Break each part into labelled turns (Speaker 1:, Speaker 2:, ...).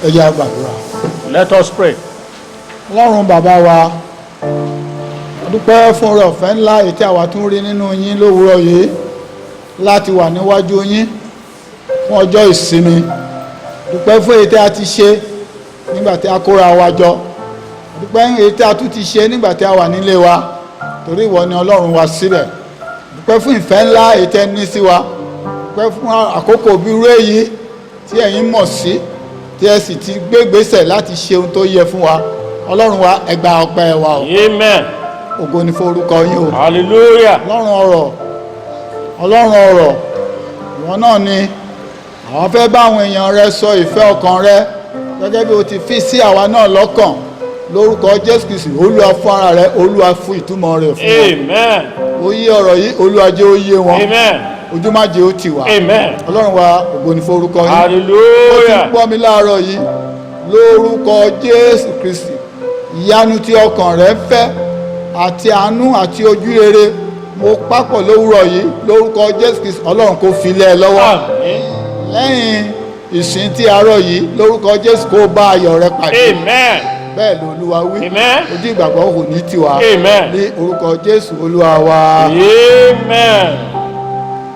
Speaker 1: Ẹ jẹ́ a gbàdúrà.
Speaker 2: Let us pray.
Speaker 1: Ọlọ́run bàbá wa, a dúpẹ́ fún oore ọ̀fẹ́ ńlá èyí tí àwa tún rí nínú yín lówùúrọ̀ yìí láti wà níwájú yín fún ọjọ́ ìsinmi. Dúpẹ́ fún èyí tí a ti ṣe nígbà tí a kóra wa jọ. Dúpẹ́ èyí tí a tún ti ṣe nígbà tí a wà nílé wa, torí ìwọ ni Ọlọ́run wa síbẹ̀. Dúpẹ́ fún ìfẹ́ ńlá èyí tí ẹ ní sí wa. Dúpẹ́ fún àkókò bí irú èyí tí ẹ̀yin mọ̀ sí, tí ẹ sì ti gbé ìgbésẹ̀ láti ṣe ohun tó yẹ fún wa. Ọlọ́run wa, ẹ gba ọpẹ́ wa o.
Speaker 2: Amen.
Speaker 1: Ògo ni fún orúkọ yín o.
Speaker 2: Hallelujah.
Speaker 1: Ọlọ́run ọ̀rọ̀, ìwọ náà ni àwọn fẹ́ bá àwọn èèyàn rẹ sọ ìfẹ́ ọkàn rẹ gẹ́gẹ́ bí o ti fi sí àwa náà lọ́kàn lórúkọ Jésù Kristi. Olúwa fún ara rẹ, Olúwa fún ìtumọ̀ rẹ̀ fún wọn.
Speaker 2: Amen.
Speaker 1: Ó yé ọ̀rọ̀ yìí, Olúwa jẹ́ ó yé wọn.
Speaker 2: Amen.
Speaker 1: Ojú má jẹ́ ó tì wá.
Speaker 2: Amen.
Speaker 1: Ọlọ́run wa, ògo ni fún orúkọ yín. Ó ti
Speaker 2: Hallelujah.
Speaker 1: gbọ́ mi láàárọ̀ yìí lórúkọ Jésù Kristi. Ìyanu tí ọkàn rẹ fẹ́ àti àánú àti ojú rere mo pápọ̀ lówùúrọ̀ yìí lórúkọ Jésù Kristi. Ọlọ́run kó fi lé ẹ lọ́wọ́.
Speaker 2: Amen.
Speaker 1: Lẹ́yìn ìsìn tí àárọ̀ yìí lórúkọ Jésù kó bá ayọ̀ rẹ pàdé.
Speaker 2: Amen.
Speaker 1: Bẹ́ẹ̀ ló Olúwa wí.
Speaker 2: Amen.
Speaker 1: Ojú ìgbàgbọ́ kò ní tiwa.
Speaker 2: Amen.
Speaker 1: Ní orúkọ Jésù Olúwa wa.
Speaker 2: Amen.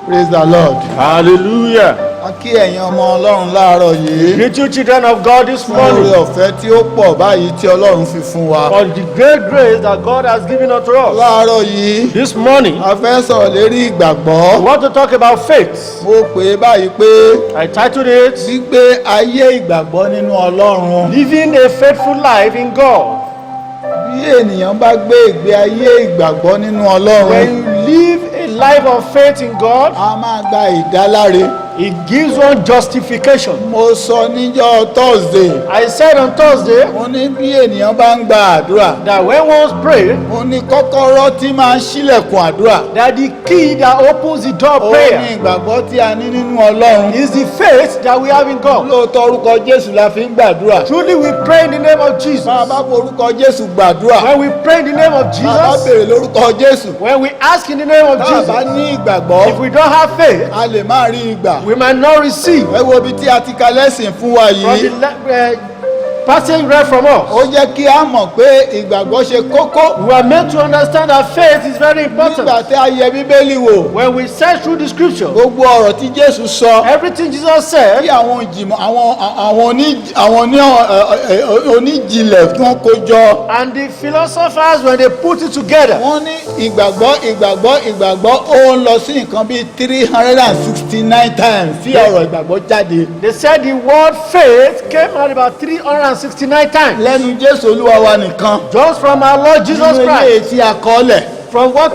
Speaker 1: Praise the Lord.
Speaker 2: Hallelujah.
Speaker 1: A kí ẹ̀yin ọmọ Ọlọ́run láàárọ̀ yìí.
Speaker 2: Greet you, children of God, this
Speaker 1: Fún oore
Speaker 2: morning
Speaker 1: ọ̀fẹ́ tí ó pọ̀ báyìí tí Ọlọ́run fi fún wa.
Speaker 2: for the great grace that God has given unto us.
Speaker 1: Láàárọ̀ yìí,
Speaker 2: This morning,
Speaker 1: a fẹ́ sọ̀rọ̀ lérí ìgbàgbọ́.
Speaker 2: we want to talk about faith.
Speaker 1: Mo pè é báyìí pé
Speaker 2: I titled it,
Speaker 1: gbígbé ayé ìgbàgbọ́ nínú Ọlọ́run.
Speaker 2: Living a Faithful Life in God.
Speaker 1: Bí ènìyàn bá gbé ìgbé ayé ìgbàgbọ́ nínú Ọlọ́run,
Speaker 2: When you live a life of faith in God,
Speaker 1: a máa gba ìdáláre.
Speaker 2: it gives one justification.
Speaker 1: Mo sọ níjọ́ Thursday,
Speaker 2: I said on Thursday
Speaker 1: mo ní bí ènìyàn bá ń gba àdúrà,
Speaker 2: that when one prays,
Speaker 1: mo ní kọ́kọ́rọ́ tí máa ń ṣílẹ̀kùn àdúrà.
Speaker 2: that the key that opens the door of
Speaker 1: Ó ní
Speaker 2: prayer
Speaker 1: ìgbàgbọ́ tí a ní nínú Ọlọ́run.
Speaker 2: is the faith that we have in God.
Speaker 1: Lóòótọ́ orúkọ Jésù la fi ń gbàdúrà.
Speaker 2: Truly we pray in the name of Jesus.
Speaker 1: Bá a bá forúkọ Jésù gbàdúrà,
Speaker 2: When we pray in the name of
Speaker 1: bá a bá
Speaker 2: Jesus,
Speaker 1: béèrè lórúkọ Jésù,
Speaker 2: when we ask in the name of
Speaker 1: tá a bá
Speaker 2: Jesus,
Speaker 1: ní ìgbàgbọ́,
Speaker 2: if we don't have faith,
Speaker 1: a lè má rí ìgbà.
Speaker 2: we might not receive
Speaker 1: Ẹ wo ibi tí a ti ka lẹ́sìn fún wa
Speaker 2: from
Speaker 1: yìí.
Speaker 2: the passage read from
Speaker 1: Ó
Speaker 2: us.
Speaker 1: jẹ́ kí a mọ̀ pé ìgbàgbọ́ ṣe kókó.
Speaker 2: We are meant to understand that faith is very important.
Speaker 1: Nígbà tí a yẹ Bíbélì wò,
Speaker 2: When we search through the scripture,
Speaker 1: gbogbo ọ̀rọ̀ tí Jésù sọ,
Speaker 2: everything Jesus
Speaker 1: bí
Speaker 2: said,
Speaker 1: àwọn ìjìmọ̀ àwọn oníjìnlẹ̀ tí wọ́n kó jọ,
Speaker 2: and the philosophers, when they put it together,
Speaker 1: wọ́n ní ìgbàgbọ́ ó ń lọ sí nǹkan bíi 369 times tí ọ̀rọ̀ ìgbàgbọ́ jáde.
Speaker 2: they said the word faith came out about 369 times.
Speaker 1: Lẹ́nu Jésù Olúwa wa nìkan.
Speaker 2: Just from our Lord Jesus
Speaker 1: Nínú eléyìí
Speaker 2: Christ,
Speaker 1: tí a kọ lẹ̀.
Speaker 2: from what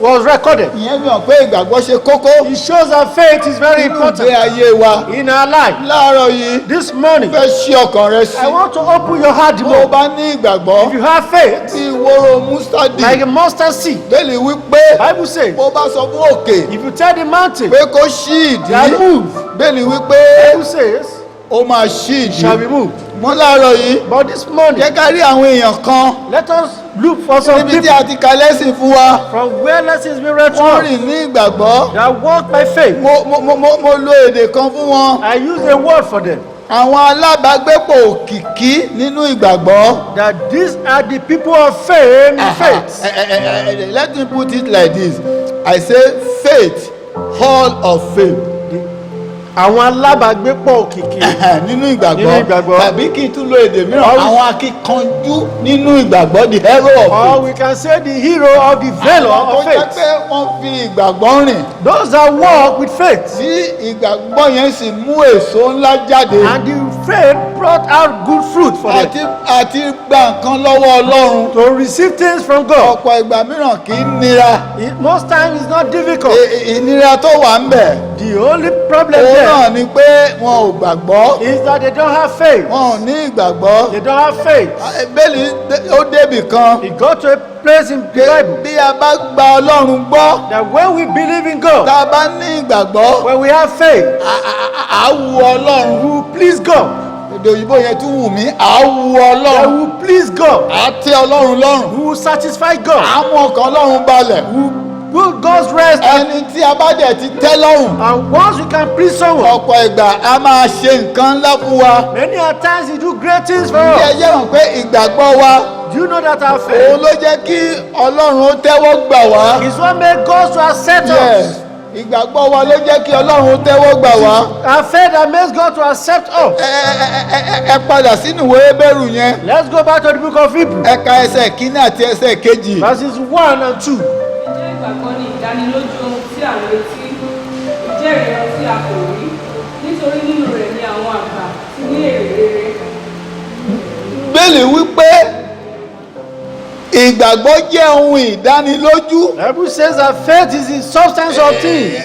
Speaker 2: was recorded.
Speaker 1: Ìyẹn fi hàn pé ìgbàgbọ́ ṣe kókó
Speaker 2: It shows that faith is very
Speaker 1: nínú ìgbé
Speaker 2: important
Speaker 1: ayé wa.
Speaker 2: in our life.
Speaker 1: Láàárọ̀ yìí,
Speaker 2: This morning,
Speaker 1: fẹ́ ṣí ọkàn rẹ sí.
Speaker 2: I want to open your heart
Speaker 1: Bó o
Speaker 2: more.
Speaker 1: bá ní ìgbàgbọ́,
Speaker 2: If you have faith,
Speaker 1: tí ìwóró mustadi,
Speaker 2: like a mustard seed,
Speaker 1: Bẹ́ẹ̀ni wípé
Speaker 2: Bible says,
Speaker 1: bó o bá sọ fún òkè
Speaker 2: if you tell the mountain,
Speaker 1: pé kó ṣí ìdí,
Speaker 2: that move,
Speaker 1: Bẹ́ẹ̀ni wípé
Speaker 2: Bible says,
Speaker 1: ó máa ṣí ìdí.
Speaker 2: shall be moved.
Speaker 1: Mọ́ láàárọ̀ yìí,
Speaker 2: But this morning,
Speaker 1: jẹ́ ká rí àwọn èèyàn kan
Speaker 2: let us look for some
Speaker 1: níbi tí
Speaker 2: people
Speaker 1: a ti ka lẹ́sìn fún wa.
Speaker 2: from where lessons be read to
Speaker 1: Wọ́n
Speaker 2: us
Speaker 1: rìn ní ìgbàgbọ́.
Speaker 2: that walk by faith.
Speaker 1: Mo lo èdè kan fún wọn.
Speaker 2: I use a word for them,
Speaker 1: Àwọn alábàágbépọ̀ òkìkí nínú ìgbàgbọ́.
Speaker 2: that these are the people of fame in faith.
Speaker 1: Let me put it like this. I say faith, hall of fame.
Speaker 2: Àwọn alábàágbépọ̀ òkìkí
Speaker 1: Nínú
Speaker 2: nínú
Speaker 1: ìgbàgbọ́.
Speaker 2: ìgbàgbọ́.
Speaker 1: Tàbí kí n tún lo èdè mìíràn. Àwọn akíkanjú nínú ìgbàgbọ́, the hero of
Speaker 2: or
Speaker 1: faith.
Speaker 2: we can say the hero of the veil
Speaker 1: Àwọn tó
Speaker 2: of
Speaker 1: jẹ́
Speaker 2: faith.
Speaker 1: pé wọ́n fi ìgbàgbọ́ rìn.
Speaker 2: Those that walk with faith,
Speaker 1: Tí ìgbàgbọ́ yẹn sì mú èso ńlá jáde.
Speaker 2: and the faith brought out good fruit for them
Speaker 1: Àti gba nǹkan lọ́wọ́ Ọlọ́run.
Speaker 2: to receive things from God.
Speaker 1: Ọ̀pọ̀ ìgbà mìíràn kì í nira.
Speaker 2: Most times it's not difficult.
Speaker 1: Ìnira tó wà ń bẹ̀.
Speaker 2: The only problem
Speaker 1: Òun
Speaker 2: there
Speaker 1: náà ni pé wọn ò gbàgbọ́.
Speaker 2: is that they don't have faith.
Speaker 1: Wọn ò ní ìgbàgbọ́.
Speaker 2: They don't have faith.
Speaker 1: Bẹ́ẹ̀ni ó débì kan.
Speaker 2: It got to a place in the Bible
Speaker 1: Bí a bá gba Ọlọ́run gbọ́,
Speaker 2: that when we believe in God,
Speaker 1: tá a bá ní ìgbàgbọ́,
Speaker 2: when we have faith,
Speaker 1: à wu Ọlọ́run.
Speaker 2: we will please God.
Speaker 1: Èdè òyìnbó yẹn tún wù mí. À wu
Speaker 2: That
Speaker 1: Ọlọ́run.
Speaker 2: will please God.
Speaker 1: À tẹ́ Ọlọ́run lọ́rùn.
Speaker 2: We will satisfy God.
Speaker 1: À mú ọkàn Ọlọ́run balẹ̀.
Speaker 2: We will put God's rest.
Speaker 1: ẹni tí a bá dẹ̀ ti tẹ́ lọ́rùn
Speaker 2: And once we can please someone,
Speaker 1: ọ̀pọ̀ ìgbà a máa ṣe nǹkan ńlá fún wa.
Speaker 2: many a times He do great things for
Speaker 1: Bí ẹ
Speaker 2: us.
Speaker 1: jẹ́ mọ̀ pé ìgbàgbọ́ wa
Speaker 2: Do you know that our
Speaker 1: òun
Speaker 2: faith
Speaker 1: ló jẹ́ kí Ọlọ́run ó tẹ́wọ́ gbà wá.
Speaker 2: is what made God to accept
Speaker 1: Yes.
Speaker 2: us?
Speaker 1: Ìgbàgbọ́ wa ló jẹ́ kí Ọlọ́run ó tẹ́wọ́ gbà wá.
Speaker 2: Our faith that makes God to accept us.
Speaker 1: Ẹ padà sínú ìwé Hébérù yẹn.
Speaker 2: Let's go back to the book of Hebrews,
Speaker 1: Ẹ ka ẹsẹ̀ kínní àti ẹsẹ̀ kejì.
Speaker 2: verses 1 and 2.
Speaker 3: Ìjẹ́ ìgbàgbọ́ ni ìdánilójú ohun tí à ń retí, ìjẹ́rìí ohun tí a kò rí, nítorí nínú rẹ̀ ni àwọn àgbà ti ní èrè rere.
Speaker 1: Bíbélì wípé ìgbàgbọ́ jẹ́ ohun ìdánilójú.
Speaker 2: The Bible says that faith is the substance of things.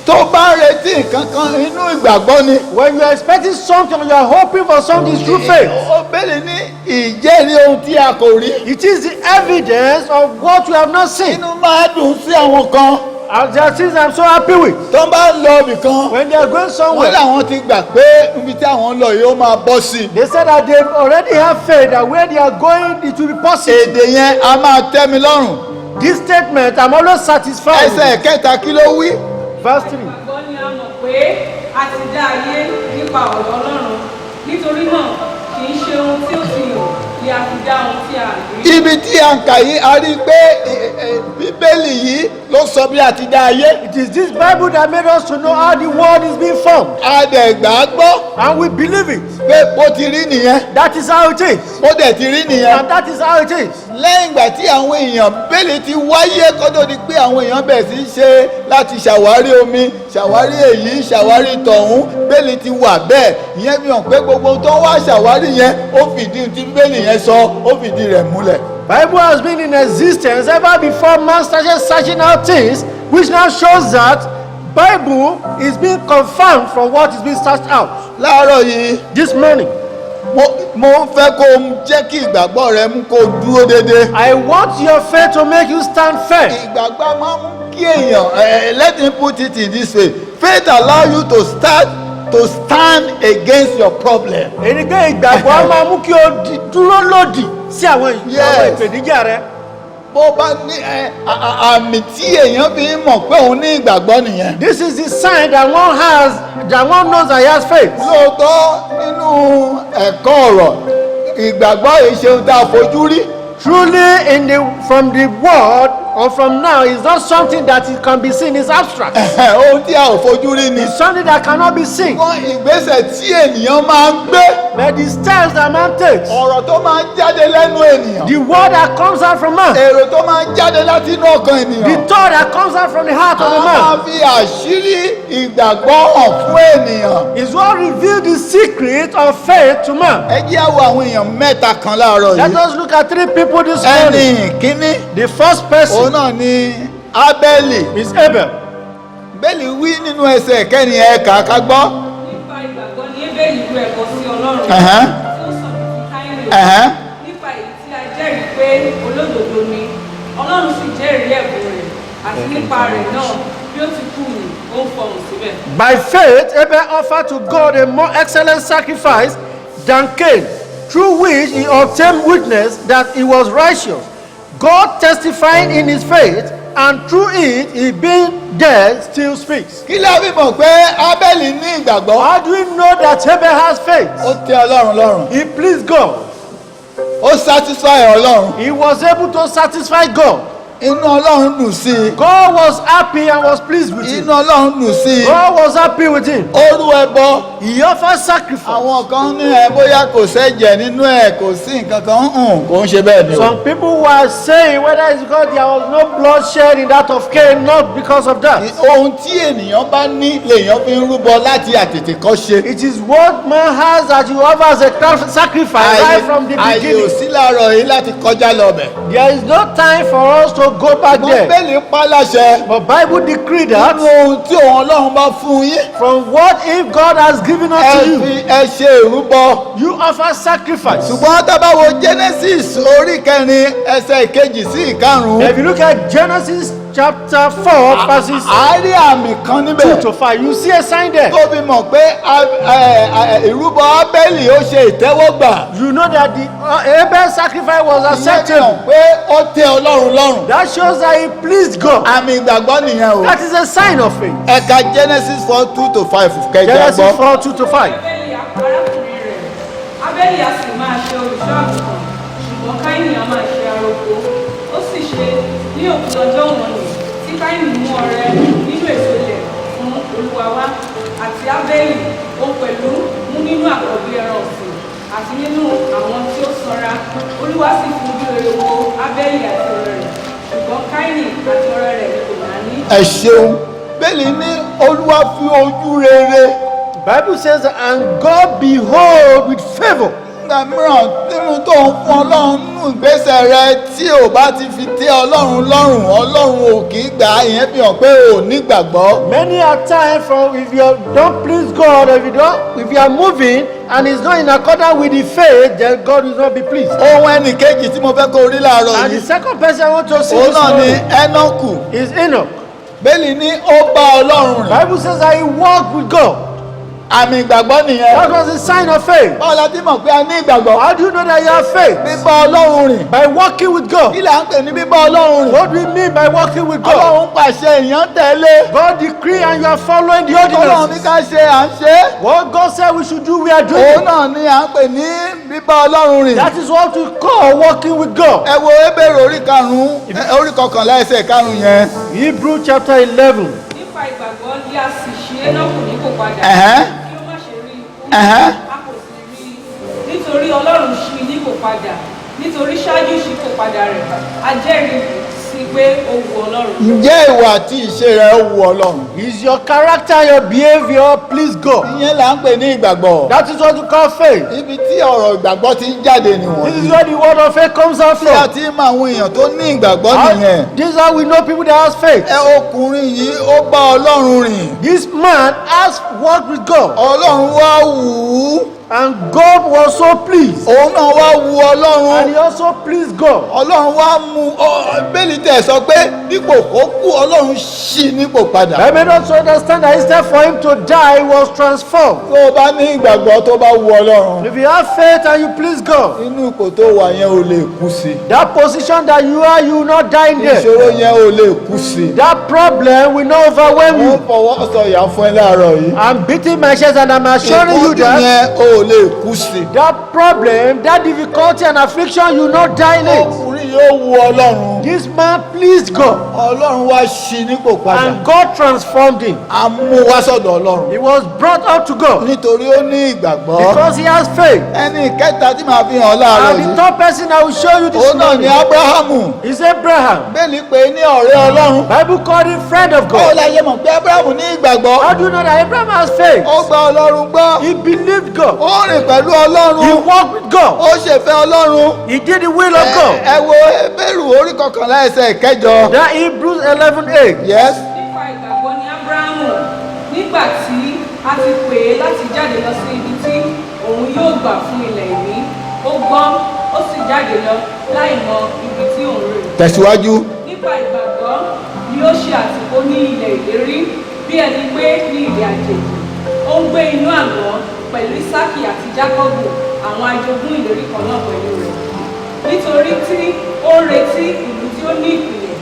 Speaker 1: Tó bá ń retí nǹkan kan inú ìgbàgbọ́ ni.
Speaker 2: When you are expecting something, you are hoping for something through faith.
Speaker 1: Bíbélì ní ìjẹ́rìí ohun tí a kò rí.
Speaker 2: It is the evidence of what you have not seen.
Speaker 1: Inú máa dùn sí àwọn kan
Speaker 2: And there are things I'm so happy with.
Speaker 1: tó bá ń lọ ibì kan.
Speaker 2: When they are going
Speaker 1: Wọ́n
Speaker 2: somewhere,
Speaker 1: làwọn ti gbà pé ibi tí àwọn ń lọ yìí ó máa bọ́ sí i.
Speaker 2: they said that they already have faith that where they are going, it will be possible.
Speaker 1: Èdè yẹn a máa tẹ́ mi lọ́rùn.
Speaker 2: This statement, I'm always satisfied with.
Speaker 1: Ẹsẹ̀ kẹta kí ló wí?
Speaker 2: Verse 3.
Speaker 3: Ìgbàgbọ́ ni a mọ̀ pé a ti dá ayé nípa ọ̀rọ̀ Ọlọ́run. Nítorí náà, kì í ṣe ohun tí ó ti hàn ni a fi dá ohun tí a rí.
Speaker 1: Ibi tí a ń kà yìí a rí i pé Bíbélì yìí ló sọ bí a ti dá ayé.
Speaker 2: It is this Bible that made us to know how the world is being formed.
Speaker 1: A dẹ̀ gbà á gbọ́
Speaker 2: And we believe it.
Speaker 1: pé bó ti rí nìyẹn.
Speaker 2: That is how it is.
Speaker 1: Bó dẹ̀ ti rí nìyẹn.
Speaker 2: And that is how it is.
Speaker 1: Lẹ́yìn ìgbà tí àwọn èèyàn Bíbélì ti wáyé kó tó di pé àwọn èèyàn bẹ̀rẹ̀ sí í ṣe láti ṣàwárí omi, ṣàwárí èyí, ṣàwárí tọ̀hún, Bíbélì ti wà bẹ́ẹ̀. Ìyẹn fi hàn pé gbogbo tó wá ṣàwárí yẹn ó fìdí tí Bíbélì yẹn sọ ó fìdí rẹ̀ múlẹ̀.
Speaker 2: Bible has been in existence ever before man started searching out things, which now shows that Bible is being confirmed from what is being searched out.
Speaker 1: Láàárọ̀ yìí
Speaker 2: This morning,
Speaker 1: mo ń fẹ́ kó o jẹ́ kí ìgbàgbọ́ rẹ mú kó o dúró déédéé.
Speaker 2: I want your faith to make you stand firm.
Speaker 1: Ìgbàgbọ́ máa ń mú kí èèyàn let me put it in this way, faith allow you to stand against your problem.
Speaker 2: Ènìgbẹ́ ìgbàgbọ́ máa mú kí o dúró lòdì sí àwọn
Speaker 1: Yes.
Speaker 2: ìpèníjà rẹ.
Speaker 1: Bó bá ní àmì tí èèyàn fi ń mọ̀ pé òun ní ìgbàgbọ́ nìyẹn.
Speaker 2: This is the sign that one has, that one knows that he has faith.
Speaker 1: Lóòótọ́ nínú ẹ̀kọ́ ọ̀rọ̀ ìgbàgbọ́ yìí ṣe ohun tá a fojú rí.
Speaker 2: Truly, from the word or from now, it's not something that it can be seen. It's abstract.
Speaker 1: Ohun tí a ò fojú rí ni.
Speaker 2: It's something that cannot be seen.
Speaker 1: Wọ́n ìgbésẹ̀ tí ènìyàn máa ń gbé.
Speaker 2: But the steps that man takes,
Speaker 1: Ọ̀rọ̀ tó máa ń jáde lẹ́nu ènìyàn.
Speaker 2: the word that comes out from man,
Speaker 1: Èrò tó máa ń jáde láti inú ọkàn
Speaker 2: the
Speaker 1: ènìyàn.
Speaker 2: thought that comes out from the heart of
Speaker 1: A
Speaker 2: a man,
Speaker 1: máa fi àṣírí ìgbàgbọ́ hàn fún ènìyàn.
Speaker 2: is what reveals the secret of faith to man.
Speaker 1: Ẹ jẹ́ á wo àwọn èèyàn mẹ́ta kan láàárọ̀
Speaker 2: Let
Speaker 1: yìí.
Speaker 2: us look at three people this
Speaker 1: Ẹni
Speaker 2: morning.
Speaker 1: kínní
Speaker 2: The first
Speaker 1: òun
Speaker 2: person
Speaker 1: náà ni Ábẹ́lì.
Speaker 2: is Abel.
Speaker 1: Bẹ́ẹ̀lì wí nínú ẹsẹ̀ kẹrin ẹ̀ka ká gbọ́.
Speaker 3: Nípa ìgbàgbọ́ ni Ébélì rú ẹbọ sí Ọlọ́run.
Speaker 1: Ẹ̀hẹ́n.
Speaker 3: Tí ó sọ ti Káínì.
Speaker 1: Ẹ̀hẹ́n.
Speaker 3: Nípa èyí tí a jẹ́rìí pé olódodo ni, Ọlọ́run sì jẹ́rìí ẹ̀bùn rẹ̀, àti nípa rẹ̀ náà bí ó ti kú ni ó ń fọhùn síbẹ̀.
Speaker 2: By faith, Abel offered to God a more excellent sacrifice than Cain, through which he obtained witness that he was righteous, God testifying in his faith, and through it, he being dead, still speaks.
Speaker 1: Kí la fi mọ̀ pé Ábẹ́lì ní ìgbàgbọ́?
Speaker 2: How do we know that Abel has faith?
Speaker 1: Ó tẹ́ Ọlọ́run lọ́rùn.
Speaker 2: He pleased God.
Speaker 1: Ó satisfy Ọlọ́run.
Speaker 2: He was able to satisfy God.
Speaker 1: Inú Ọlọ́run dùn sí i.
Speaker 2: God was happy and was pleased with him.
Speaker 1: Inú Ọlọ́run dùn sí i.
Speaker 2: God was happy with him.
Speaker 1: Ó rú ẹbọ.
Speaker 2: He offered sacrifice.
Speaker 1: Àwọn kan ní ẹ bóyá kò sẹ́jẹ̀ nínú ẹ̀ kò sí nǹkan kan kò ń ṣe bẹ́ẹ̀ ni o.
Speaker 2: Some people were saying whether it's because there was no bloodshed in that of Cain, not because of that.
Speaker 1: Ohun tí ènìyàn bá ní lèèyàn fi ń rúbọ láti àtètèkọ́ṣe.
Speaker 2: It is what man has that you offer as a sacrifice right from the
Speaker 1: Àyè ò
Speaker 2: beginning.
Speaker 1: sí láàárọ̀ yìí láti kọjá lọ bẹ̀.
Speaker 2: There is no time for us to go back there.
Speaker 1: Bíbélì pa láṣẹ.
Speaker 2: But Bible decreed that
Speaker 1: Nínú ohun tí òun Ọlọ́run bá fún yín.
Speaker 2: from what if God has given
Speaker 1: Ẹ
Speaker 2: unto you,
Speaker 1: fi ẹ ṣe ìrúbọ.
Speaker 2: you offer sacrifice.
Speaker 1: Ṣùgbọ́n tá bá wo Genesis orí kẹrin ẹsẹ̀ ìkejì sí ìkarùn-ún.
Speaker 2: If you look at Genesis chapter 4, verses
Speaker 1: àárí àmì kan
Speaker 2: 2
Speaker 1: níbẹ̀
Speaker 2: to 5. You see a sign there.
Speaker 1: tó fi mọ̀ pé ìrúbọ Ábẹ́lì ó ṣe ìtẹ́wọ́gbà.
Speaker 2: You know that the Abel's sacrifice was
Speaker 1: Ìyẹn fi hàn
Speaker 2: acceptable.
Speaker 1: pé ó tẹ́ Ọlọ́run lọ́rùn.
Speaker 2: That shows that he pleased God.
Speaker 1: àmì ìgbàgbọ́ nìyẹn o.
Speaker 2: That is a sign of faith.
Speaker 1: ẹ̀ka Genesis 4:2-5 kẹjọ
Speaker 2: Genesis
Speaker 1: gbọ́.
Speaker 2: 4, 2 to 5.
Speaker 3: Ábẹ́lì arákùnrin rẹ̀ Ábẹ́lì a sì máa ṣe olùṣọ́ àgùntàn ṣùgbọ́n Káínì a máa ṣe aroko. Ó sì ṣe ní òpin ọjọ́ wọ̀nyí tí Káínì mú ọrẹ nínú èso ilẹ̀ fún Olúwa wá àti Ábẹ́lì ó pẹ̀lú mú nínú àkọ́bí ẹran ọ̀sìn àti nínú àwọn tí ó sanra. Olúwa sì fún bí rere wo Ábẹ́lì àti ọrẹ rẹ̀ ṣùgbọ́n Káínì àti ọrẹ rẹ̀ kò náání.
Speaker 1: ẹ ṣeun Bẹ́ẹ̀lì ní Olúwa fi ojú rere.
Speaker 2: Bible says, and God behold with favor.
Speaker 1: nígbà mìíràn nínú tó ń fún Ọlọ́run nínú ìgbésẹ̀ rẹ tí ò bá ti fi tẹ́ Ọlọ́run lọ́rùn Ọlọ́run ò kì í gbà á. Ìyẹn fi hàn pé ò nígbàgbọ́.
Speaker 2: Many a time from if you don't please God, if you are moving and it's not in accordance with the faith, then God will not be pleased.
Speaker 1: ohun ẹnì kejì tí mo fẹ́ kó rí láàárọ̀
Speaker 2: And the
Speaker 1: yìí
Speaker 2: second person I want to see
Speaker 1: òun
Speaker 2: this
Speaker 1: náà ni
Speaker 2: morning
Speaker 1: Énọ́kù.
Speaker 2: is Enoch.
Speaker 1: Bẹ́ẹ̀lì ní ó bá Ọlọ́run rìn.
Speaker 2: Bible says that he walked with God.
Speaker 1: àmì ìgbàgbọ́ nìyẹn.
Speaker 2: That was a sign of faith.
Speaker 1: báwo la ti mọ̀ pé a ní ìgbàgbọ́?
Speaker 2: How do you know that you have faith?
Speaker 1: bíbá Ọlọ́run rìn.
Speaker 2: By walking with God.
Speaker 1: kí là ń pè ní bíbá Ọlọ́run rìn?
Speaker 2: What do we mean by walking with God?
Speaker 1: Ọlọ́run pàṣẹ èèyàn tẹ̀lé.
Speaker 2: God decree and you are following the
Speaker 1: Ọlọ́run ní
Speaker 2: ordinances.
Speaker 1: ká ṣe à ń ṣe é.
Speaker 2: What God said we should do, we are doing
Speaker 1: òun
Speaker 2: it.
Speaker 1: náà ni à ń pè ní bíbá Ọlọ́run rìn.
Speaker 2: That is what we call walking with God.
Speaker 1: ẹ wo Hébérù orí karùn-ún orí kọkànlá ẹsẹ̀ karùn-ún yẹn.
Speaker 2: Hebrew chapter 11.
Speaker 3: Nípa ìgbàgbọ́ ní a sì ṣe Énọ́kù ní kò padà.
Speaker 1: Ẹ̀hẹ́n.
Speaker 3: Kí ó má ṣe rí ikú.
Speaker 1: Ẹ̀hẹ́n.
Speaker 3: A kò sì rí i. Nítorí Ọlọ́run ṣí ní kò padà. Nítorí ṣáájú ṣí kò padà rẹ̀. A jẹ́rìí sí pé ó wu Ọlọ́run.
Speaker 1: ǹjẹ́ ìwà àti ìṣe rẹ̀ ó wu Ọlọ́run?
Speaker 2: Is your character, your behavior please God?
Speaker 1: ìyẹn là ń pè ní ìgbàgbọ́.
Speaker 2: That is what we call faith.
Speaker 1: ibi tí ọ̀rọ̀ ìgbàgbọ́ ti ń jáde
Speaker 2: This is
Speaker 1: nìwọ̀nyí.
Speaker 2: where the word of faith comes out
Speaker 1: tí a
Speaker 2: from.
Speaker 1: ti ń mọ àwọn èèyàn tó ní ìgbàgbọ́ nìyẹn.
Speaker 2: This is how we know people that have faith.
Speaker 1: ẹ ọkùnrin yìí ó bá Ọlọ́run rìn.
Speaker 2: This man has walked with God,
Speaker 1: Ọlọ́run wá wù ú.
Speaker 2: and God was so pleased.
Speaker 1: òun náà wá wu
Speaker 2: And
Speaker 1: Ọlọ́run.
Speaker 2: he also pleased God.
Speaker 1: Ọlọ́run wá mú bẹ́ẹ̀lì tẹ̀ sọ pé dípò kó kú Ọlọ́run ṣí nípò padà.
Speaker 2: I made us understand that instead for him to die, he was transformed.
Speaker 1: tó o bá ní ìgbàgbọ́ tó bá wu Ọlọ́run,
Speaker 2: If you have faith and you please God,
Speaker 1: inú ipò tó wà yẹn ò lè kú sí.
Speaker 2: that position that you are, you will not die in there.
Speaker 1: ìṣòro yẹn ò lè kú sí.
Speaker 2: That problem will not overwhelm
Speaker 1: wọ́n
Speaker 2: you.
Speaker 1: fọwọ́ sọ̀yà fún ẹ láàárọ̀ yìí.
Speaker 2: I'm beating my chest and I'm assuring you
Speaker 1: ìkọ́jú
Speaker 2: that
Speaker 1: yẹn ò lè kú sí.
Speaker 2: that problem, that difficulty and affliction, you will not die in it.
Speaker 1: ọkùnrin yóò wu Ọlọ́run.
Speaker 2: This man pleased God,
Speaker 1: Ọlọ́run wá ṣí nípò padà.
Speaker 2: and God transformed him.
Speaker 1: a mú wá sọ́dọ̀ Ọlọ́run.
Speaker 2: He was brought up to God
Speaker 1: nítorí ó ní ìgbàgbọ́.
Speaker 2: because he has faith.
Speaker 1: ẹni ìkẹta tí màá fi hàn láàárọ̀
Speaker 2: And the
Speaker 1: yìí.
Speaker 2: third person I will show you this
Speaker 1: òun náà ni
Speaker 2: morning
Speaker 1: Ábúráhámù.
Speaker 2: is Abraham.
Speaker 1: bẹ́ẹ̀ni pé ní ọ̀rẹ́ Ọlọ́run.
Speaker 2: Bible called him friend of
Speaker 1: báwo
Speaker 2: God.
Speaker 1: la yẹ mọ̀ pé Ábúráhámù ní ìgbàgbọ́?
Speaker 2: How do you know that Abraham has faith?
Speaker 1: ó gba Ọlọ́run gbọ́.
Speaker 2: He believed God.
Speaker 1: ó rìn pẹ̀lú
Speaker 2: He
Speaker 1: Ọlọ́run.
Speaker 2: walked with God.
Speaker 1: ó ṣèfẹ́ Ọlọ́run.
Speaker 2: He did the will of God.
Speaker 1: ẹ wo Hébérù orí kọkànlá ẹsẹ̀ kẹjọ.
Speaker 2: That Hebrews 11:8.
Speaker 1: yes.
Speaker 3: Nípa ìgbàgbọ́ ní Ábúráhámù nígbà tí a ti pè é láti jáde lọ sí ibi tí òun yóò gbà fún ilẹ̀ ìní. Ó gbọ́, ó sì jáde lọ láì mọ ibi tí òun rè.
Speaker 1: tẹ̀síwájú.
Speaker 3: Nípa ìgbàgbọ́ ni ó ṣe àtìpó ní ilẹ̀ ìlérí bí ẹni pé ní ilẹ̀ àjèjì. Ó ń gbé inú àgọ́ pẹ̀lú Ísákì àti Jákọ́bù àwọn ajogún ìlérí kan náà pẹ̀lú rẹ̀. Nítorí tí ó ń retí ìlú tí ó ní ìpìlẹ̀,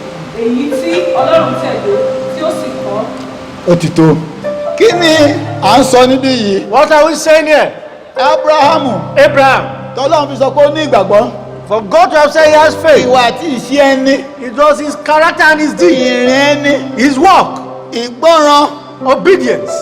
Speaker 3: èyí tí Ọlọ́run tẹ̀dó tí ó sì kọ́.
Speaker 1: ó ti tó. kí ni à ń sọ níbí yìí?
Speaker 2: What are we saying here?
Speaker 1: Ábúráhámù
Speaker 2: Abraham.
Speaker 1: tọ́lọ́run fi sọ pé ó ní ìgbàgbọ́.
Speaker 2: For God to have said he has faith,
Speaker 1: ìwà àti ìṣe ẹni.
Speaker 2: it was his character and his deed,
Speaker 1: ìrìn ẹni.
Speaker 2: his work,
Speaker 1: ìgbọ́ràn.
Speaker 2: obedience,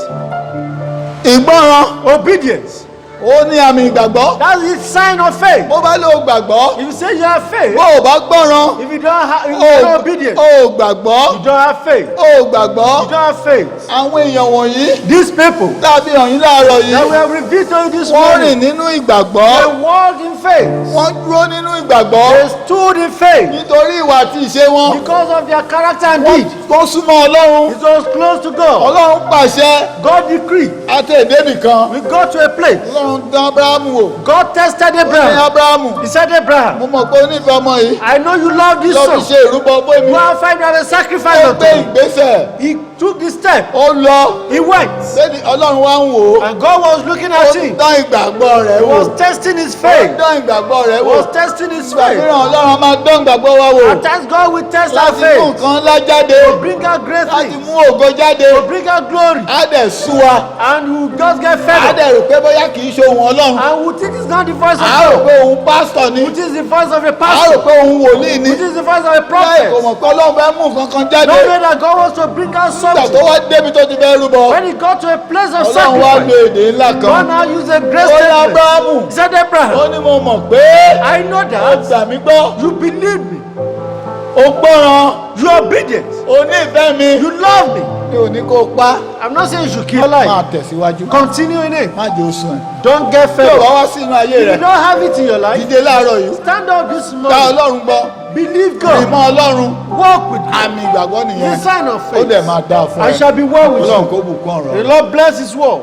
Speaker 1: ìgbọ́ràn.
Speaker 2: obedience.
Speaker 1: ó ní àmì ìgbàgbọ́.
Speaker 2: That's the sign of faith.
Speaker 1: bó bá lò gbàgbọ́.
Speaker 2: If you say you have faith,
Speaker 1: bó o bá gbọ́ràn.
Speaker 2: if you don't have, if
Speaker 1: ó
Speaker 2: you're not obedient,
Speaker 1: ó gbàgbọ́.
Speaker 2: you don't have faith.
Speaker 1: ó gbàgbọ́.
Speaker 2: You don't have faith.
Speaker 1: àwọn èèyàn wọ̀nyí
Speaker 2: These people
Speaker 1: tàbí ọ̀yìn láàárọ̀
Speaker 2: that we
Speaker 1: yìí
Speaker 2: have revealed to you this
Speaker 1: wọ́n rìn
Speaker 2: morning,
Speaker 1: nínú ìgbàgbọ́.
Speaker 2: they walked in faith.
Speaker 1: wọ́n dúró nínú ìgbàgbọ́
Speaker 2: They stood in faith
Speaker 1: nítorí ìwà àti ìṣe wọn.
Speaker 2: because of their character and
Speaker 1: wọ́n
Speaker 2: deed.
Speaker 1: tó súnmọ́ Ọlọ́run.
Speaker 2: It was close to God.
Speaker 1: Ọlọ́run pàṣẹ
Speaker 2: God decreed.
Speaker 1: àti èdè nìkan.
Speaker 2: We got to a place.
Speaker 1: Ọlọ́run ọlọ́run dán Ábúráhámù wò.
Speaker 2: God tested
Speaker 1: Ó ní
Speaker 2: Abraham.
Speaker 1: Ábúráhámù,
Speaker 2: He said,
Speaker 1: mo
Speaker 2: Abraham,
Speaker 1: mọ̀ pé ó nífẹ̀ẹ́ ọmọ yìí.
Speaker 2: I know you love this
Speaker 1: Lọ fi
Speaker 2: son.
Speaker 1: ṣe ìrúbọ fún mi.
Speaker 2: Go and find out a sacrifice
Speaker 1: Ó
Speaker 2: unto
Speaker 1: gbé
Speaker 2: him.
Speaker 1: ìgbésẹ̀.
Speaker 2: He took the step.
Speaker 1: Ó lọ.
Speaker 2: He went.
Speaker 1: Bẹ́ẹ̀ni Ọlọ́run wá ń wò ó.
Speaker 2: And God was looking
Speaker 1: Ó
Speaker 2: at
Speaker 1: ń
Speaker 2: him.
Speaker 1: dán ìgbàgbọ́ rẹ̀
Speaker 2: He
Speaker 1: wò.
Speaker 2: was testing his
Speaker 1: Ó ń
Speaker 2: faith.
Speaker 1: dán ìgbàgbọ́ rẹ̀
Speaker 2: He
Speaker 1: wò.
Speaker 2: was testing his
Speaker 1: Ìgbà
Speaker 2: faith.
Speaker 1: mìíràn Ọlọ́run á máa dán ìgbàgbọ́ wa wò.
Speaker 2: At times God will test our
Speaker 1: Láti mú
Speaker 2: faith.
Speaker 1: nǹkan ńlá jáde.
Speaker 2: To bring out great
Speaker 1: Láti
Speaker 2: things.
Speaker 1: mú ògo jáde.
Speaker 2: To bring out glory.
Speaker 1: Á dẹ̀ sú wa.
Speaker 2: And you just get
Speaker 1: Á
Speaker 2: fed up.
Speaker 1: dẹ̀ rò pé bóyá kì í ṣe ohùn Ọlọ́run.
Speaker 2: And we think it's not the voice of
Speaker 1: Á rò
Speaker 2: God.
Speaker 1: pé òun pásítọ̀ ni.
Speaker 2: Which is the voice of a
Speaker 1: Á rò
Speaker 2: pastor.
Speaker 1: pé òun wòlíì ni.
Speaker 2: Which is the voice of a
Speaker 1: Láì kò
Speaker 2: prophet.
Speaker 1: mọ̀ pé Ọlọ́run fẹ́ mú nǹkan kan jáde.
Speaker 2: Don't know that God wants to bring out
Speaker 1: Nígbà tó
Speaker 2: something.
Speaker 1: wá débi tó ti fẹ́ rúbọ.
Speaker 2: When he got to a place of
Speaker 1: Ọlọ́run wá lo
Speaker 2: sacrifice,
Speaker 1: èdè ńlá
Speaker 2: God
Speaker 1: kan.
Speaker 2: now used a great
Speaker 1: Ó ní
Speaker 2: statement.
Speaker 1: Ábúráhámù.
Speaker 2: He said,
Speaker 1: Ó
Speaker 2: Abraham,
Speaker 1: ní mo mọ̀ pé
Speaker 2: I know
Speaker 1: ó
Speaker 2: that
Speaker 1: gbà mí gbọ́.
Speaker 2: you believe me.
Speaker 1: Ó gbọ́ràn.
Speaker 2: You are obedient.
Speaker 1: Ó ní ìfẹ́ mi.
Speaker 2: You love me.
Speaker 1: Mi ò ní kó pa.
Speaker 2: I'm not saying you should kill your life.
Speaker 1: Máa tẹ̀síwájú.
Speaker 2: Continue in it.
Speaker 1: Má jẹ́ oṣù ẹ̀.
Speaker 2: Don't get
Speaker 1: Tí
Speaker 2: fed
Speaker 1: ò bá
Speaker 2: up.
Speaker 1: wá sínú ayé
Speaker 2: If you
Speaker 1: rẹ̀,
Speaker 2: don't have it in your life,
Speaker 1: dìde láàárọ̀ yìí.
Speaker 2: stand up this
Speaker 1: Dá
Speaker 2: morning.
Speaker 1: Ọlọ́run gbọ́.
Speaker 2: Believe
Speaker 1: Ìmọ̀
Speaker 2: God.
Speaker 1: Ọlọ́run.
Speaker 2: Walk with God.
Speaker 1: Àmì ìgbàgbọ́ nìyẹn.
Speaker 2: The sign of
Speaker 1: Ó dẹ̀
Speaker 2: faith.
Speaker 1: máa dáa fún
Speaker 2: I
Speaker 1: ẹ.
Speaker 2: shall be well with
Speaker 1: Ọlọ́run
Speaker 2: you.
Speaker 1: kó bùkún ọ̀rọ̀.
Speaker 2: The Lord bless His word.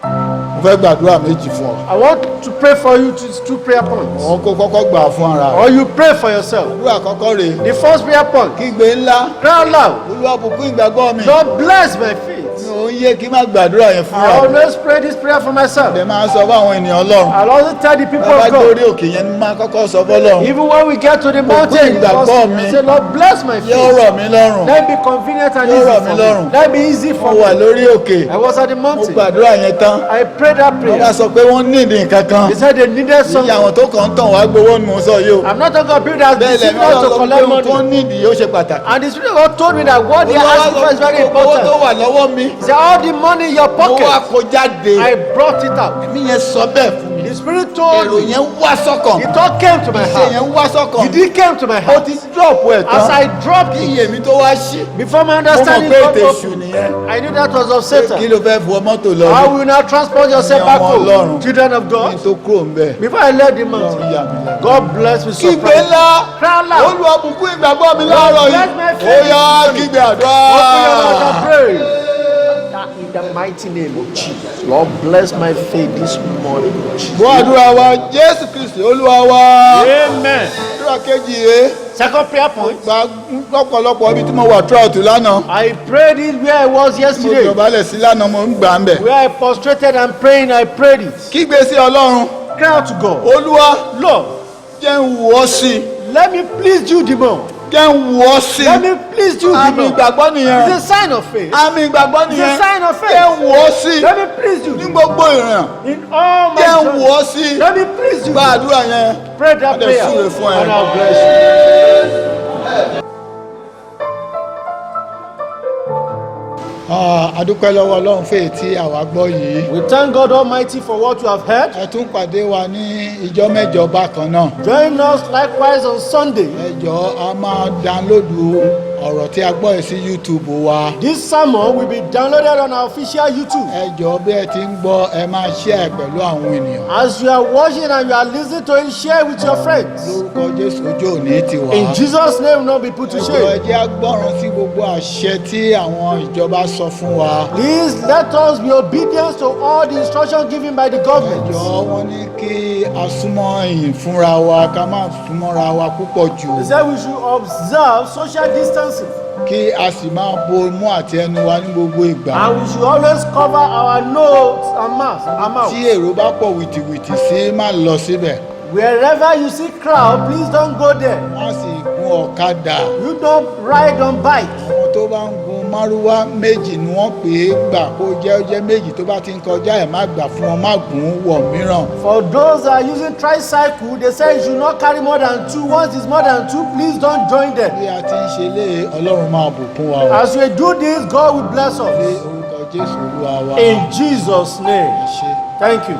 Speaker 1: Mo fẹ́ gbàdúrà méjì fún ọ.
Speaker 2: I want to pray for you to two prayer points.
Speaker 1: Àwọn kó kọ́kọ́ gbà fún ara rẹ̀.
Speaker 2: Or you pray for yourself.
Speaker 1: Àdúrà àkọ́kọ́ rèé.
Speaker 2: The first prayer point.
Speaker 1: Kígbe ńlá.
Speaker 2: Cry aloud.
Speaker 1: Olúwa bùkún ìgbàgbọ́ mi.
Speaker 2: Lord bless my faith.
Speaker 1: Mi ò ń yé kí n má gbàdúrà yẹn fún
Speaker 2: I
Speaker 1: ọ.
Speaker 2: always pray this prayer for myself.
Speaker 1: Ẹ máa sọ fún àwọn ènìyàn Ọlọ́run.
Speaker 2: I'll also tell the people
Speaker 1: Bàbá
Speaker 2: of God.
Speaker 1: dórí òkè yẹn ni máa kọ́kọ́ sọ fọ́lọ́run.
Speaker 2: Even when we get to the mountain,
Speaker 1: ìgbàgbọ́ mi.
Speaker 2: I say, Lord bless my
Speaker 1: Yóò
Speaker 2: faith.
Speaker 1: rọ̀ mí lọ́rùn.
Speaker 2: Let it be convenient and
Speaker 1: Yóò
Speaker 2: easy
Speaker 1: rọ̀ mí
Speaker 2: for
Speaker 1: lọ́rùn.
Speaker 2: me. Let it be easy
Speaker 1: Mo
Speaker 2: for
Speaker 1: wà
Speaker 2: me.
Speaker 1: lórí òkè.
Speaker 2: I was at the
Speaker 1: Mo
Speaker 2: mountain.
Speaker 1: gbàdúrà yẹn tán.
Speaker 2: I prayed that
Speaker 1: Wọ́n bá
Speaker 2: prayer.
Speaker 1: sọ pé wọ́n ní ìdí nǹkan kan.
Speaker 2: They said they needed
Speaker 1: Iye
Speaker 2: something.
Speaker 1: àwọn tó kàn ń tàn wá gbowó ni mo sọ yìí o.
Speaker 2: I'm not talking about people that
Speaker 1: Bẹ́ẹ̀
Speaker 2: deceived
Speaker 1: lẹ́mí
Speaker 2: us to
Speaker 1: Ọlọ́run sọ pé
Speaker 2: collect
Speaker 1: ohun tó
Speaker 2: money.
Speaker 1: ní ìdí yóò ṣe pàtàkì.
Speaker 2: And the Spirit of God told me that what they
Speaker 1: Olúwa
Speaker 2: asked
Speaker 1: wá
Speaker 2: for is
Speaker 1: sọ
Speaker 2: very
Speaker 1: pé owó tó
Speaker 2: important.
Speaker 1: wà lọ́wọ́ mi.
Speaker 2: He said, all the money in your
Speaker 1: Mo wá
Speaker 2: pocket,
Speaker 1: kó jáde.
Speaker 2: I brought it out.
Speaker 1: Ẹ̀mí yẹn sọ bẹ́ẹ̀ fún mi.
Speaker 2: The Spirit told
Speaker 1: Èrò
Speaker 2: me.
Speaker 1: yẹn wá sọ́kàn.
Speaker 2: The thought came to my
Speaker 1: Ìṣe
Speaker 2: heart.
Speaker 1: yẹn wá sọ́kàn.
Speaker 2: The deed came to my
Speaker 1: Ó
Speaker 2: heart.
Speaker 1: ti drop ẹ̀
Speaker 2: As
Speaker 1: tán.
Speaker 2: I dropped
Speaker 1: Kí
Speaker 2: it,
Speaker 1: iye mi tó wá ṣí.
Speaker 2: before my
Speaker 1: Mo mọ̀
Speaker 2: understanding
Speaker 1: pé
Speaker 2: got
Speaker 1: ètè èṣù
Speaker 2: open,
Speaker 1: nìyẹn.
Speaker 2: I knew that was of
Speaker 1: Kí
Speaker 2: Satan.
Speaker 1: ló fẹ́ fọ mọ́tò lọ
Speaker 2: How
Speaker 1: rí?
Speaker 2: will you now transport yourself
Speaker 1: Ẹ̀yin
Speaker 2: back
Speaker 1: ọmọ
Speaker 2: home?
Speaker 1: Ọlọ́run.
Speaker 2: Children of
Speaker 1: Kí n
Speaker 2: God.
Speaker 1: tó kúrò ń bẹ̀.
Speaker 2: Before I left the
Speaker 1: Ọlọ́run
Speaker 2: mountain,
Speaker 1: yà mí lẹ́nu.
Speaker 2: God bless me
Speaker 1: Kígbe
Speaker 2: surprise.
Speaker 1: ńlá.
Speaker 2: Cry aloud.
Speaker 1: Olúwa bùkún ìgbàgbọ́ mi láàárọ̀
Speaker 2: Bless
Speaker 1: yìí.
Speaker 2: my
Speaker 1: Ó
Speaker 2: faith.
Speaker 1: yá kígbe àdúrà.
Speaker 2: Open your mouth and pray. In the mighty name of Jesus. Lord bless my faith this morning.
Speaker 1: Gbọ́ àdúrà wa Jésù Kristi Olúwa wa.
Speaker 2: Amen.
Speaker 1: Àdúrà kejì rèé.
Speaker 2: Second prayer point.
Speaker 1: Gba lọ́pọ̀lọpọ̀ ibi tí mo wà throughout lánàá.
Speaker 2: I prayed it where I was
Speaker 1: Mo
Speaker 2: yesterday.
Speaker 1: dọ̀bálẹ̀ sí lánàá mo ń gbà ń bẹ̀.
Speaker 2: Where I prostrated and praying, I prayed it.
Speaker 1: Kígbe sí Ọlọ́run.
Speaker 2: Cry out to God.
Speaker 1: Olúwa
Speaker 2: Lord,
Speaker 1: jẹ́ ń wù ọ́ sí i.
Speaker 2: let me please you the more.
Speaker 1: Jẹ́ ń wù ọ́ sí
Speaker 2: Let
Speaker 1: i.
Speaker 2: me please you the
Speaker 1: Àmì
Speaker 2: more.
Speaker 1: ìgbàgbọ́ nìyẹn.
Speaker 2: It's a sign of faith.
Speaker 1: Àmì ìgbàgbọ́
Speaker 2: It's a
Speaker 1: nìyẹn.
Speaker 2: sign of
Speaker 1: Jẹ́ ń
Speaker 2: faith.
Speaker 1: wù ọ́ sí i.
Speaker 2: Let me please you
Speaker 1: Ní gbogbo ìrìn.
Speaker 2: in all my
Speaker 1: Jẹ́ ń wù
Speaker 2: journeys.
Speaker 1: ọ́ sí i.
Speaker 2: Let me please you.
Speaker 1: Gba àdúrà yẹn.
Speaker 2: Pray that
Speaker 1: Ọdẹ
Speaker 2: prayer.
Speaker 1: súre fún ẹ.
Speaker 2: And I'll bless you.
Speaker 1: Adúpẹ́ lọ́wọ́ Ọlọ́run fún èyí tí àwa gbọ́ yìí.
Speaker 2: We thank God Almighty for what you have heard.
Speaker 1: Ẹ tún pàdé wa ní ìjọ mẹ́jọ bákan náà.
Speaker 2: Join us likewise on Sunday.
Speaker 1: Ẹ jọ̀ọ́ a máa dánlódù ọ̀rọ̀ tí a gbọ́ yìí sí YouTube wa.
Speaker 2: This sermon will be downloaded on our official YouTube.
Speaker 1: Ẹ jọ̀ọ́ bí ẹ ti ń gbọ́ ẹ máa share ẹ̀ pẹ̀lú àwọn ènìyàn.
Speaker 2: As you are watching and you are listening to it, share with your friends.
Speaker 1: Lórúkọ Jésù ojú òní ti wà.
Speaker 2: In Jesus' name, not be put to
Speaker 1: Ẹ jọ̀ọ́ ẹ
Speaker 2: shame.
Speaker 1: jẹ́ á gbọ́ràn sí gbogbo àṣẹ tí àwọn ìjọba sọ fún wa.
Speaker 2: Please let us be obedient to all the instructions given by the
Speaker 1: Ẹ
Speaker 2: government.
Speaker 1: jọ̀ọ́ wọ́n ní kí a súnmọ́ ìyìn fúnra wa ká má súnmọ́ra wa púpọ̀ jù.
Speaker 2: They said we should observe social distancing
Speaker 1: Kí a sì máa bo imú àti ẹnu wa ní gbogbo ìgbà.
Speaker 2: and we should always cover our nose and mouth.
Speaker 1: Tí èrò bá pọ̀ wìtìwìtì sí má lọ síbẹ̀.
Speaker 2: Wherever you see crowd, please don't go there.
Speaker 1: Wọ́n sì gun ọ̀kadà.
Speaker 2: You don't ride on bike.
Speaker 1: Àwọn tó bá ń gun márúwá méjì ni wọ́n pè é gbà kó jẹ́ ó jẹ́ méjì tó bá ti ń kọjá ẹ̀ má gbà fún wọn má gùn ún wọ̀ mìíràn.
Speaker 2: For those that are using tricycle, they say you should not carry more than two. Once it's more than two, please don't join them.
Speaker 1: Bí a ti ń ṣe lé Ọlọ́run máa bùkún wa o.
Speaker 2: As we do this, God will bless
Speaker 1: Ní
Speaker 2: us.
Speaker 1: orúkọ Jésù Olúwa wa.
Speaker 2: In Jesus' name.
Speaker 1: Ẹ ṣé.
Speaker 2: Thank you.